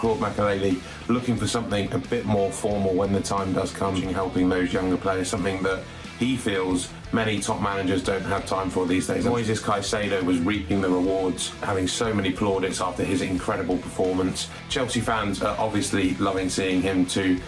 Claude Makelele looking for something a bit more formal when the time does come, helping those younger players, something that he feels many top managers don't have time for these days. Moises Caicedo was reaping the rewards, having so many plaudits after his incredible performance. Chelsea fans are obviously loving seeing him too.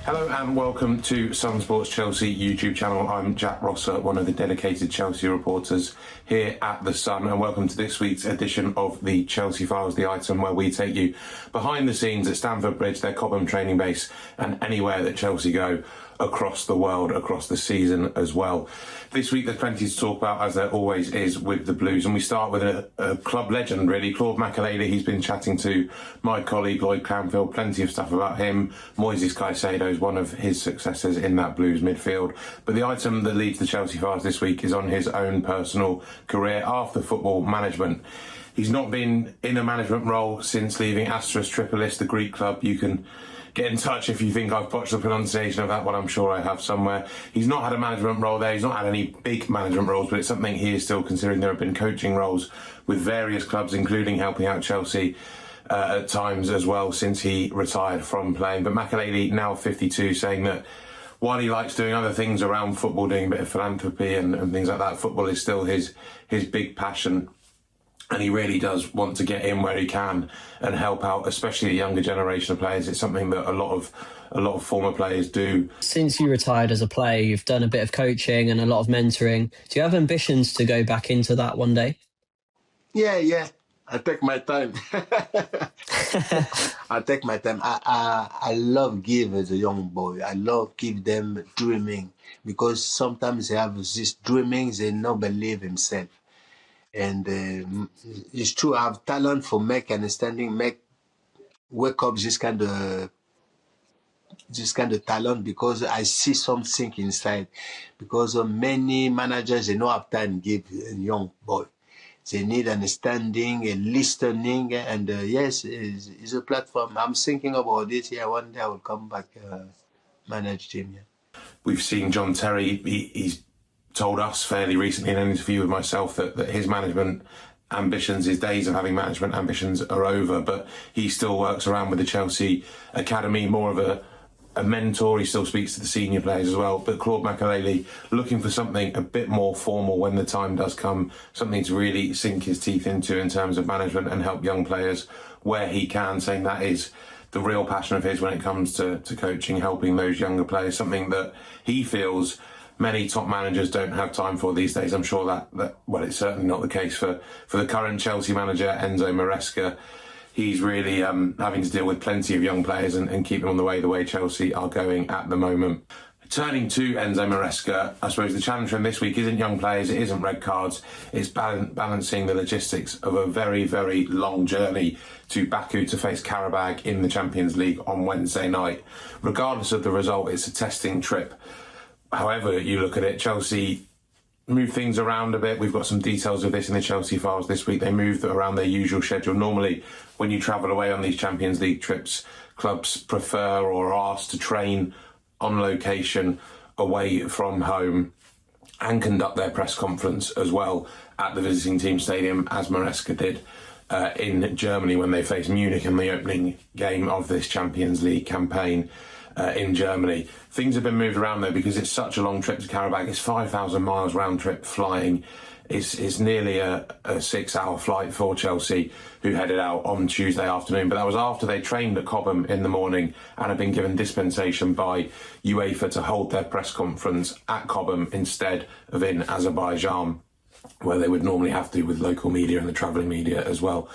Hello and welcome to Sun Sports Chelsea YouTube channel. I'm Jack Rosser, one of the dedicated Chelsea reporters here at The Sun, and welcome to this week's edition of the Chelsea Files, the item where we take you behind the scenes at Stamford Bridge, their Cobham training base, and anywhere that Chelsea go across the world, across the season as well. This week there's plenty to talk about, as there always is with the Blues, and we start with a club legend really, Claude Makelele. He's been chatting to my colleague Lloyd Cranfield, plenty of stuff about him. Moises Caicedo is one of his successors in that Blues midfield, but the item that leads the Chelsea Files this week is on his own personal career after football management. He's not been in a management role since leaving Asteras Tripolis, the Greek club. You can get in touch if you think I've botched the pronunciation of that one. I'm sure I have somewhere. He's not had a management role there. He's not had any big management roles, but it's something he is still considering. There have been coaching roles with various clubs, including helping out Chelsea at times as well since he retired from playing. But Makelele, now 52, saying that while he likes doing other things around football, doing a bit of philanthropy and things like that, football is still his big passion. And he really does want to get in where he can and help out, especially the younger generation of players. It's something that a lot of former players do. Since you retired as a player, you've done a bit of coaching and a lot of mentoring. Do you have ambitions to go back into that one day? Yeah. I take my time. I take my time. I love give as a young boy. I love give them dreaming, because sometimes they have this dreaming, they not believe himself. And it's true, I have talent for wake up this kind of talent, because I see something inside. Because many managers, they don't have time to give a young boy. They need understanding and listening, and yes, it's a platform. I'm thinking about it. Yeah, one day I will come back manage team. Yeah. We've seen John Terry. He's told us fairly recently in an interview with myself that his management ambitions, his days of having management ambitions are over, but he still works around with the Chelsea Academy, more of a mentor. He still speaks to the senior players as well. But Claude Makelele looking for something a bit more formal when the time does come, something to really sink his teeth into in terms of management and help young players where he can, saying that is the real passion of his when it comes to coaching, helping those younger players, something that he feels many top managers don't have time for these days. I'm sure that well, it's certainly not the case for the current Chelsea manager, Enzo Maresca. He's really having to deal with plenty of young players and keep them on the way Chelsea are going at the moment. Turning to Enzo Maresca, I suppose the challenge for him this week isn't young players, it isn't red cards, it's balancing the logistics of a very, very long journey to Baku to face Qarabag in the Champions League on Wednesday night. Regardless of the result, it's a testing trip. However you look at it, Chelsea move things around a bit. We've got some details of this in the Chelsea Files this week. They moved around their usual schedule. Normally, when you travel away on these Champions League trips, clubs prefer or are asked to train on location away from home and conduct their press conference as well at the visiting team stadium, as Maresca did in Germany when they faced Munich in the opening game of this Champions League campaign. In Germany. Things have been moved around though because it's such a long trip to Qarabag. It's 5,000 miles round trip flying. It's nearly a 6-hour flight for Chelsea, who headed out on Tuesday afternoon. But that was after they trained at Cobham in the morning and had been given dispensation by UEFA to hold their press conference at Cobham instead of in Azerbaijan, where they would normally have to with local media and the travelling media as well.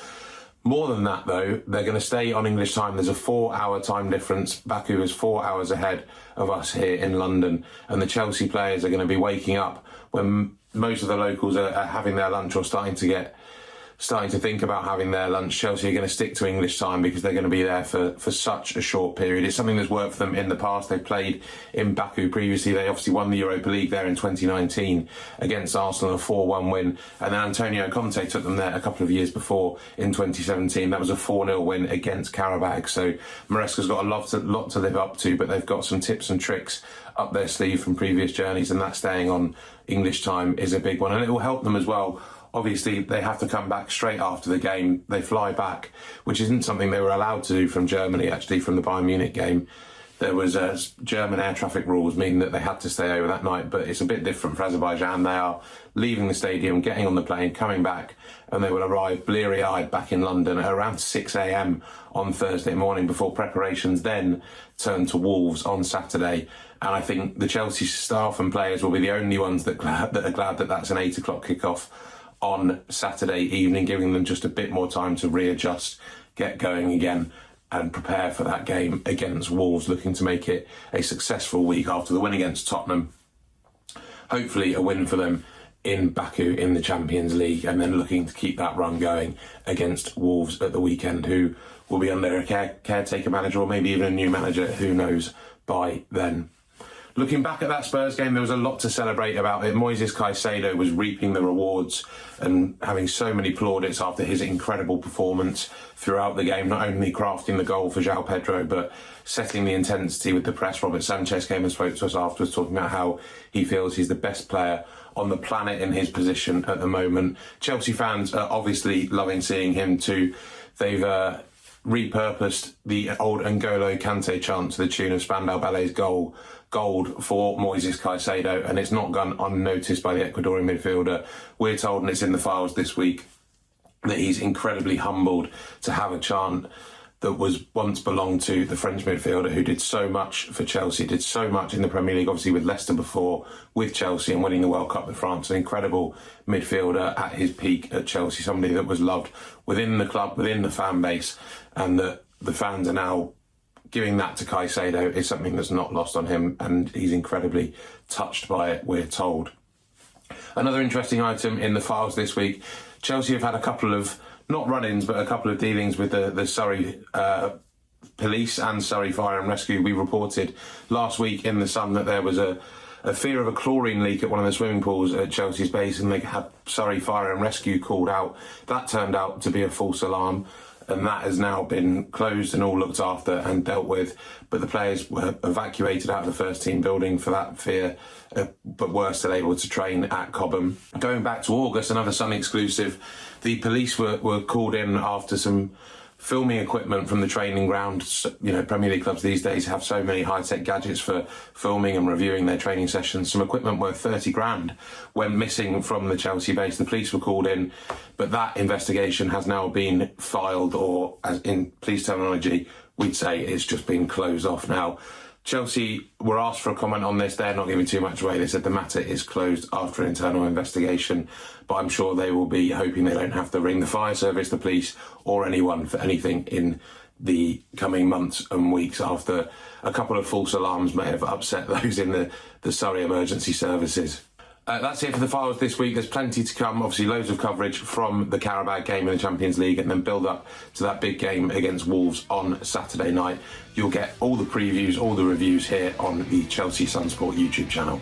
More than that, though, they're going to stay on English time. There's a 4-hour time difference. Baku is 4 hours ahead of us here in London. And the Chelsea players are going to be waking up when most of the locals are having their lunch or starting to think about having their lunch. Chelsea are going to stick to English time because they're going to be there for such a short period. It's something that's worked for them in the past. They played in Baku previously. They obviously won the Europa League there in 2019 against Arsenal, a 4-1 win. And then Antonio Conte took them there a couple of years before in 2017. That was a 4-0 win against Qarabag. So Maresca's got a lot to live up to, but they've got some tips and tricks up their sleeve from previous journeys, and that staying on English time is a big one. And it will help them as well Obviously, they have to come back straight after the game. They fly back, which isn't something they were allowed to do from Germany, actually, from the Bayern Munich game. There was German air traffic rules, meaning that they had to stay over that night, but it's a bit different for Azerbaijan. They are leaving the stadium, getting on the plane, coming back, and they will arrive bleary-eyed back in London at around 6 a.m. on Thursday morning before preparations then turn to Wolves on Saturday. And I think the Chelsea staff and players will be the only ones that are glad that that's an 8 o'clock kickoff on Saturday evening, giving them just a bit more time to readjust, get going again, and prepare for that game against Wolves, looking to make it a successful week after the win against Tottenham. Hopefully a win for them in Baku in the Champions League, and then looking to keep that run going against Wolves at the weekend, who will be under a caretaker manager, or maybe even a new manager, who knows, by then. Looking back at that Spurs game, there was a lot to celebrate about it. Moises Caicedo was reaping the rewards and having so many plaudits after his incredible performance throughout the game, not only crafting the goal for João Pedro, but setting the intensity with the press. Robert Sanchez came and spoke to us afterwards, talking about how he feels he's the best player on the planet in his position at the moment. Chelsea fans are obviously loving seeing him too. They've repurposed the old N'Golo Kante chant to the tune of Spandau Ballet's Gold for Moises Caicedo, and it's not gone unnoticed by the Ecuadorian midfielder. We're told, and it's in the files this week, that he's incredibly humbled to have a chant that was once belonged to the French midfielder who did so much for Chelsea, did so much in the Premier League, obviously with Leicester before, with Chelsea, and winning the World Cup with France. An incredible midfielder at his peak at Chelsea, somebody that was loved within the club, within the fan base, and that the fans are now giving that to Caicedo is something that's not lost on him, and he's incredibly touched by it, we're told. Another interesting item in the files this week, Chelsea have had a couple of, not run-ins, but a couple of dealings with the Surrey police and Surrey Fire and Rescue. We reported last week in The Sun that there was a fear of a chlorine leak at one of the swimming pools at Chelsea's base, and they had Surrey Fire and Rescue called out. That turned out to be a false alarm, and that has now been closed and all looked after and dealt with. But the players were evacuated out of the first team building for that fear, but were still able to train at Cobham. Going back to August, another Sun exclusive, the police were called in after some filming equipment from the training ground. You know, Premier League clubs these days have so many high-tech gadgets for filming and reviewing their training sessions. Some equipment worth 30 grand went missing from the Chelsea base. The police were called in, but that investigation has now been filed, or as in police terminology, we'd say it's just been closed off now. Chelsea were asked for a comment on this. They're not giving too much away. They said the matter is closed after an internal investigation, but I'm sure they will be hoping they don't have to ring the fire service, the police, or anyone for anything in the coming months and weeks, after a couple of false alarms may have upset those in the Surrey emergency services. That's it for the files this week. There's plenty to come. Obviously, loads of coverage from the Qarabag game in the Champions League, and then build up to that big game against Wolves on Saturday night. You'll get all the previews, all the reviews here on the Chelsea Sunsport YouTube channel.